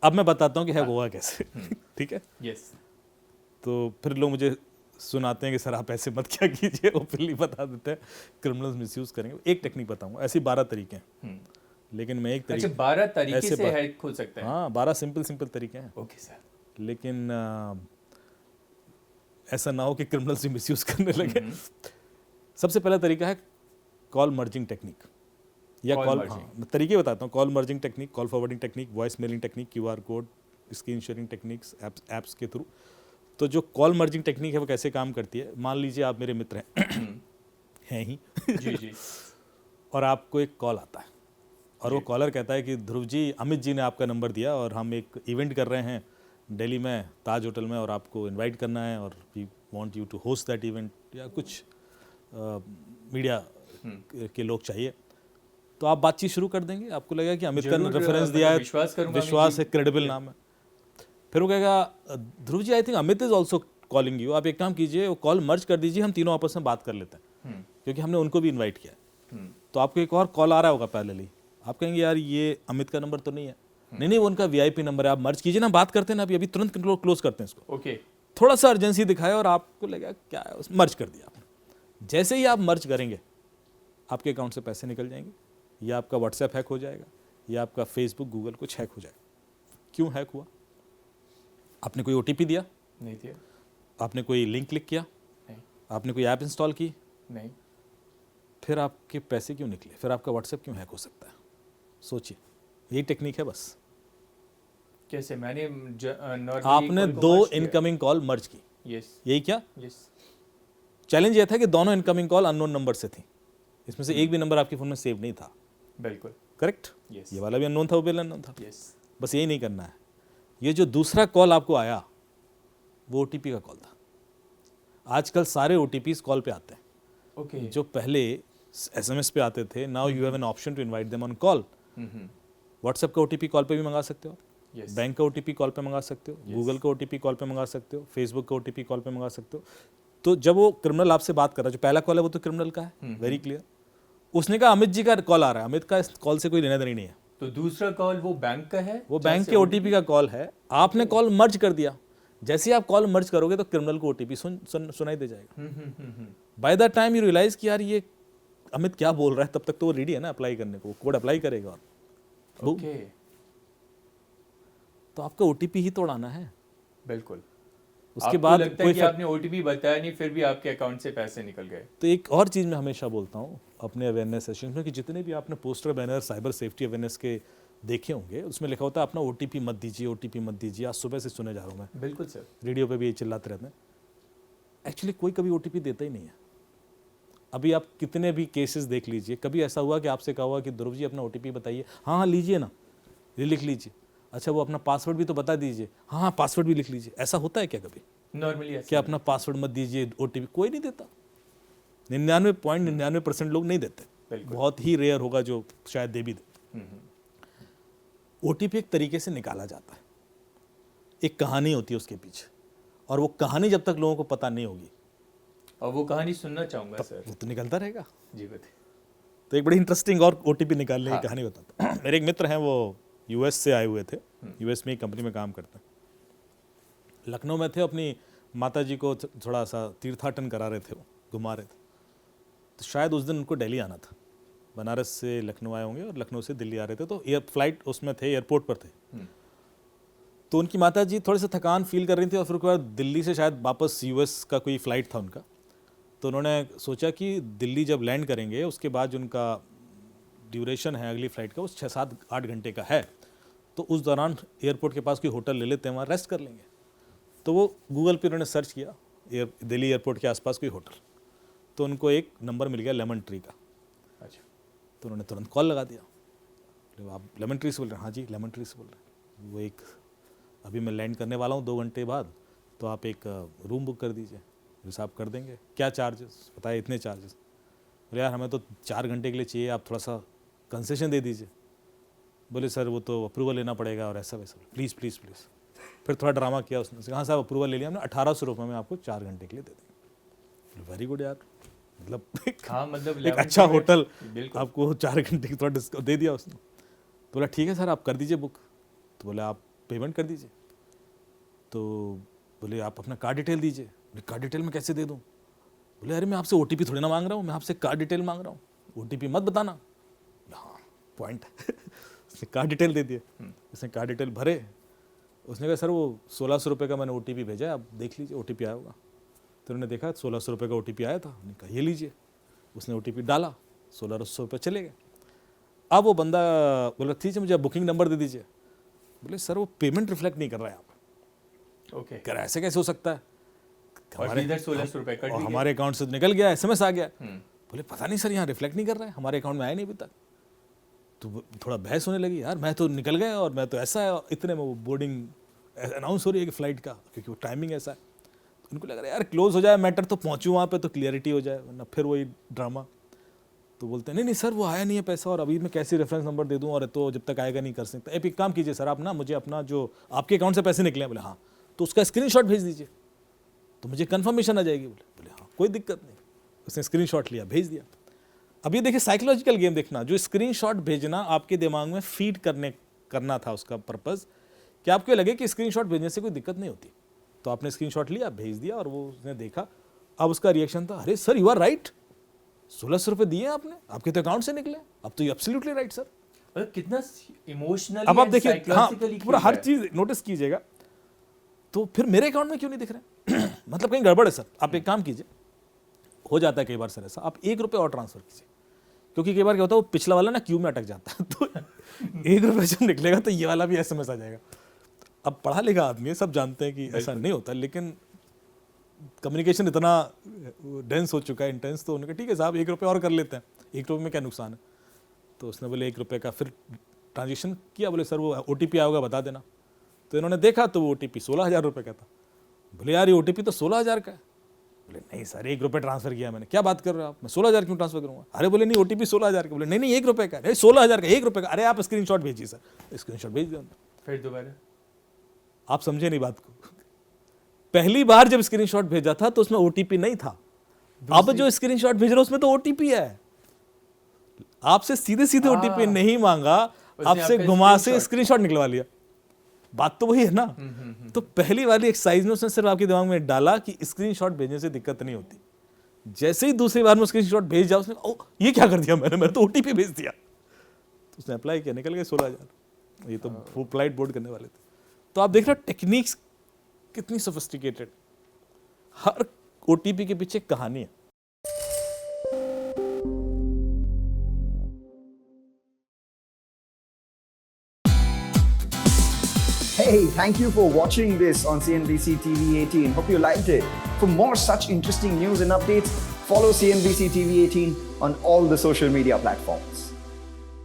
अब मैं बताता हूँ कि है हुआ कैसे। ठीक है, यस, तो फिर लोग मुझे सुनाते हैं कि सर आप ऐसे मत क्या कीजिए, ओपनली बता देते हैं मिस मिसयूज करेंगे। एक टेक्निक बताऊंगा, ऐसी 12 तरीके हैं, लेकिन मैं एक अच्छा तरीके 12 तरीके ऐसे से हैक हो सकता है। हाँ 12 सिंपल सिंपल तरीके हैं, ओके सर। लेकिन ऐसा ना हो कि क्रिमिनल्स भी मिसयूज करने लगे। सबसे पहला तरीका है कॉल मर्जिंग टेक्निक, या Call कॉल, merging. हाँ मैं तरीके बताता हूँ। Call merging technique, call forwarding technique, voice mailing technique, QR code, screen sharing techniques, apps के थ्रू। तो जो कॉल मर्जिंग टेक्निक है वो कैसे काम करती है, मान लीजिए आप मेरे मित्र हैं हैं ही जी जी और आपको एक कॉल आता है और वो जी। कॉलर कहता है कि ध्रुव जी, अमित जी ने आपका नंबर दिया और हम एक इवेंट कर रहे हैं दिल्ली में ताज होटल में और आपको इनवाइट करना है और we want you to host that event, या कुछ मीडिया के लोग चाहिए। तो आप बातचीत शुरू कर देंगे, आपको लगेगा कि अमित का जरूर, रेफरेंस दिया मतलब है, विश्वास करूंगा अमित विश्वास जी है, क्रेडिबल पे। नाम है। फिर वो कहेगा Dhruv ji I think Amit is also calling you, आप एक काम कीजिए वो कॉल मर्ज कर दीजिए, हम तीनों आपस में बात कर लेते हैं, क्योंकि हमने उनको भी इन्वाइट किया है। तो आपको एक और कॉल आ रहा होगा पैरेलली, आप कहेंगे यार ये अमित का नंबर तो नहीं है, नहीं नहीं वो उनका वीआईपी नंबर है, आप मर्ज कीजिए ना, बात करते हैं ना अभी तुरंत क्लोज करते हैं इसको। ओके। थोड़ा सा अर्जेंसी दिखाया और आपको लगा क्या है, मर्ज कर दिया आपने। जैसे ही आप मर्ज करेंगे आपके अकाउंट से पैसे निकल जाएंगे, या आपका व्हाट्सएप हैक हो जाएगा, या आपका फेसबुक गूगल कुछ हैक हो जाएगा। क्यों हैक हुआ? आपने कोई ओटीपी दिया नहीं दिया। आपने कोई लिंक क्लिक किया, नहीं। आपने कोई ऐप इंस्टॉल की, नहीं। फिर आपके पैसे क्यों निकले, फिर आपका व्हाट्सएप क्यों हैक हो सकता है? सोचिए, यही टेक्निक है बस। कैसे? मैंने आपने दो इनकमिंग कॉल मर्ज की, यस यही क्या? यस। चैलेंज ये था कि दोनों इनकमिंग कॉल अननोन नंबर से थी, इसमें से एक भी नंबर आपके फोन में सेव नहीं था। बिल्कुल। करेक्ट, यस ये वाला भी अननोन था, वो भी अननोन था। यस। बस यही नहीं करना है। ये जो दूसरा कॉल आपको आया वो ओटीपी का कॉल था। आजकल सारे ओटीपीज कॉल पे आते हैं। ओके। जो पहले एसएमएस पे आते थे, now you have an option to invite them on call. WhatsApp का ओटीपी कॉल पे भी मंगा सकते हो, यस। बैंक का ओटीपी कॉल पे मंगा सकते हो, गूगल का ओटीपी कॉल पे मंगा सकते हो, फेसबुक का ओटीपी कॉल पे मंगा सकते हो। तो जब वो क्रिमिनल आपसे बात कर रहा है, जो पहला कॉल है वो तो क्रिमिनल का है, वेरी क्लियर। उसने कहा अमित जी का कॉल आ रहा है, अमित का इस कॉल से कोई लेना देना नहीं है, तो दूसरा कॉल वो बैंक का है, वो बैंक के ओटीपी का कॉल है। आपने कॉल मर्ज कर दिया, जैसे ही आप कॉल मर्ज करोगे तो क्रिमिनल को ओटीपी सुनाई दे जाएगा। By the time you realise कि यार ये अमित क्या बोल रहा है, तब तक तो वो रेडी है ना अप्लाई करने को, कोड अप्लाई करेगा और ओके। तो आपका ओटीपी ही तोड़ाना है। बिल्कुल। उसके आपको बाद लगता है कि आपने ओटीपी बताया नहीं, फिर भी आपके अकाउंट से पैसे निकल गए। तो एक और चीज़ मैं हमेशा बोलता हूँ अपने अवेयरनेस सेशन में, कि जितने भी आपने poster banner cyber safety awareness के देखे होंगे, उसमें लिखा होता है अपना ओटीपी मत दीजिए, ओटीपी मत दीजिए। आज सुबह से सुने जा रहा हूँ मैं, बिल्कुल सर। रेडियो पे भी ये चिल्लाते रहते हैं। एक्चुअली कोई कभी ओटीपी देता ही नहीं है। अभी आप कितने भी केसेस देख लीजिए, कभी ऐसा हुआ कि आपसे कहा हुआ कि ध्रुव जी अपना ओटीपी बताइए, हाँ हाँ लीजिए ना, ये लिख लीजिए, अच्छा वो अपना पासवर्ड भी तो बता दीजिए, हाँ हाँ पासवर्ड भी लिख लीजिए। ऐसा होता है क्या कभी? नॉर्मली कि अपना पासवर्ड मत दीजिए, ओटीपी कोई नहीं देता। 99.99% लोग नहीं देते, बहुत ही रेयर होगा जो शायद दे भी दे। ओटीपी एक तरीके से निकाला जाता है, एक कहानी होती है उसके पीछे, और वो कहानी जब तक लोगों को पता नहीं होगी, और वो कहानी सुनना चाहूंगा सर। वो तो निकलता रहेगा। जी बताइए। तो एक बड़ी इंटरेस्टिंग और ओटीपी निकालने की कहानी बताता हूँ। मेरे एक मित्र हैं, वो यूएस से आए हुए थे, यूएस में एक कंपनी में काम करते हैं, लखनऊ में थे, अपनी माता जी को थोड़ा सा तीर्थाटन करा रहे थे, वो घुमा रहे थे। तो शायद उस दिन उनको दिल्ली आना था, बनारस से लखनऊ आए होंगे और लखनऊ से दिल्ली आ रहे थे, तो फ्लाइट उसमें थे, एयरपोर्ट पर थे। तो उनकी माता जी थोड़ी सी थकान फील कर रही थी और फिर उसके बाद दिल्ली से शायद वापस यूएस का कोई फ़्लाइट था उनका। तो उन्होंने सोचा कि दिल्ली जब लैंड करेंगे उसके बाद जो उनका ड्यूरेशन है अगली फ़्लाइट का, वो 6-7-8 घंटे का है, तो उस दौरान एयरपोर्ट के पास कोई होटल ले लेते हैं, वहाँ रेस्ट कर लेंगे। तो वो गूगल पे उन्होंने सर्च किया दिल्ली एयरपोर्ट के आसपास कोई होटल, तो उनको एक नंबर मिल गया लेमन ट्री का। अच्छा। तो उन्होंने तुरंत कॉल लगा दिया, तो आप लेमन ट्री से बोल रहे हैं? हाँ जी लेमन ट्री से बोल रहे हैं। वो एक अभी मैं लैंड करने वाला हूँ 2 घंटे बाद, तो आप एक रूम बुक कर दीजिए, जैसे आप कर देंगे, क्या चार्जेस बताए? इतने चार्जेस। बोले यार हमें तो 4 घंटे के लिए चाहिए, आप थोड़ा सा कंसेशन दे दीजिए। बोले सर वो तो अप्रूवल लेना पड़ेगा और ऐसा वैसा, प्लीज़ प्लीज़ प्लीज़। फिर थोड़ा ड्रामा किया उसने, हाँ साहब अप्रूवल ले लिया हमने, 1800 रुपये में आपको 4 घंटे के लिए दे देंगे। वेरी गुड यार, मतलब हाँ मतलब एक अच्छा होटल बिल्कुल। आपको 4 घंटे की थोड़ा डिस्काउंट दे दिया उसने। तो बोला ठीक है सर आप कर दीजिए बुक। तो बोला आप पेमेंट कर दीजिए। तो बोले आप अपना कार्ड डिटेल दीजिए। बोले कार्ड डिटेल मैं कैसे दे दूँ? बोले अरे मैं आपसे OTP थोड़ी ना मांग रहा हूँ, मैं आपसे कार्ड डिटेल मांग रहा हूँ, OTP मत बताना। हाँ पॉइंट उसने कार्ड डिटेल दे दिए। उसने कार्ड डिटेल भरे। उसने कहा सर वो 1600 रुपये का मैंने OTP भेजा है, आप देख लीजिए OTP आया होगा। तो उन्होंने देखा 1600 रुपये का OTP आया था। उन्होंने कहा ये लीजिए। उसने OTP डाला, 1600 रुपये चले गए। अब वो बंदा बोला ठीक है मुझे बुकिंग नंबर दे दीजिए। बोले सर वो पेमेंट रिफ्लेक्ट नहीं कर रहा है आप। ओके। कह रहा ऐसे कैसे हो सकता है? और इधर 1600 रुपए कट और भी हमारे अकाउंट से निकल गया, SMS आ गया। बोले पता नहीं सर यहाँ रिफ्लेक्ट नहीं कर रहा है, हमारे अकाउंट में आया नहीं अभी तक। तो थोड़ा बहस होने लगी, यार मैं तो निकल गया और मैं तो ऐसा है। इतने में वो बोर्डिंग अनाउंस हो रही है कि फ्लाइट का, क्योंकि वो टाइमिंग ऐसा है। तो उनको लग रहा है यार क्लोज हो जाए मैटर तो पहुँचूँ वहाँ पे तो क्लियरिटी हो जाए, वरना फिर वही ड्रामा। तो बोलते हैं नहीं नहीं सर वो आया नहीं है पैसा, और अभी मैं कैसे रेफरेंस नंबर दे दूँ, और तो जब तक आएगा नहीं कर सकता। एक काम कीजिए सर आप ना मुझे अपना जो आपके अकाउंट से पैसे निकले हैं, बोले हाँ, तो उसका स्क्रीनशॉट भेज दीजिए तो मुझे कंफर्मेशन आ जाएगी। बोले हाँ कोई दिक्कत नहीं। उसने स्क्रीनशॉट लिया, भेज दिया। अब ये देखिए साइकोलॉजिकल गेम देखना, जो स्क्रीनशॉट भेजना आपके दिमाग में फीड करना था उसका पर्पस, कि आपको लगे कि स्क्रीनशॉट भेजने से कोई दिक्कत नहीं होती। तो आपने स्क्रीनशॉट लिया, भेज दिया, और वो उसने देखा। अब उसका रिएक्शन था अरे सर यू आर राइट, 1600 रुपये दिए आपने, आपके तो अकाउंट से निकले, अब तो यू एब्सोल्युटली राइट सर। मतलब कितना इमोशनल। अब आप देखिए हाँ पूरा हर चीज नोटिस कीजिएगा। तो फिर मेरे अकाउंट में क्यों नहीं दिख रहे मतलब कहीं गड़बड़ है सर। आप एक काम कीजिए, हो जाता है कई बार सर ऐसा, आप 1 रुपये और ट्रांसफर कीजिए, क्योंकि कई बार क्या होता है वो पिछला वाला ना क्यू में अटक जाता है। तो 1 रुपये जब निकलेगा तो ये वाला भी SMS आ जाएगा। अब पढ़ा लिखा आदमी है, सब जानते हैं कि ऐसा नहीं होता, लेकिन कम्युनिकेशन इतना डेंस हो चुका है, इंटेंस। तो उन्होंने कहा ठीक है साहब 1 रुपये और कर लेते हैं, 1 रुपये में क्या नुकसान है। तो उसने बोले 1 रुपये का फिर ट्रांजेक्शन किया। बोले सर वो OTP आया होगा बता देना। तो इन्होंने देखा तो वो OTP 16,000 रुपये का था। बोले यार ये OTP तो 16,000 का है। बोले नहीं सर 1 रुपये ट्रांसफर किया मैंने। क्या बात कर रहे हो आप, मैं 16,000 क्यों ट्रांसफर करूँगा? अरे बोले नहीं OTP 16,000 का। बोले नहीं नहीं 1 रुपये का, नहीं 16,000 का, 1 रुपये का। अरे आप स्क्रीनशॉट भेजिए सर। स्क्रीनशॉट भेज दिया। फिर दोबारा आप समझे नहीं बात को। पहली बार जब स्क्रीनशॉट भेजा था तो उसमें OTP नहीं था। अब जो स्क्रीनशॉट भेज रहे हो उसमें तो OTP है। आपसे सीधे सीधे OTP नहीं मांगा, आपसे घुमा से स्क्रीनशॉट निकलवा लिया। बात तो वही है ना। तो पहली वाली एक्सरसाइज में उसने सिर्फ आपके दिमाग में डाला कि स्क्रीनशॉट भेजने से दिक्कत नहीं होती। जैसे ही दूसरी बार में स्क्रीनशॉट भेज जाओ, उसने ओ ये क्या कर दिया मैंने तो OTP भेज दिया। तो उसने अप्लाई किया, निकल गए 16,000। ये तो वो फ्लाइट बोर्ड करने वाले थे। तो आप देख रहे हो टेक्निक्स कितनी सोफिस्टिकेटेड। हर OTP के पीछे कहानी है। Hey, thank you for watching this on CNBC TV 18. Hope you liked it. For more such interesting news and updates, follow CNBC TV 18 on all the social media platforms.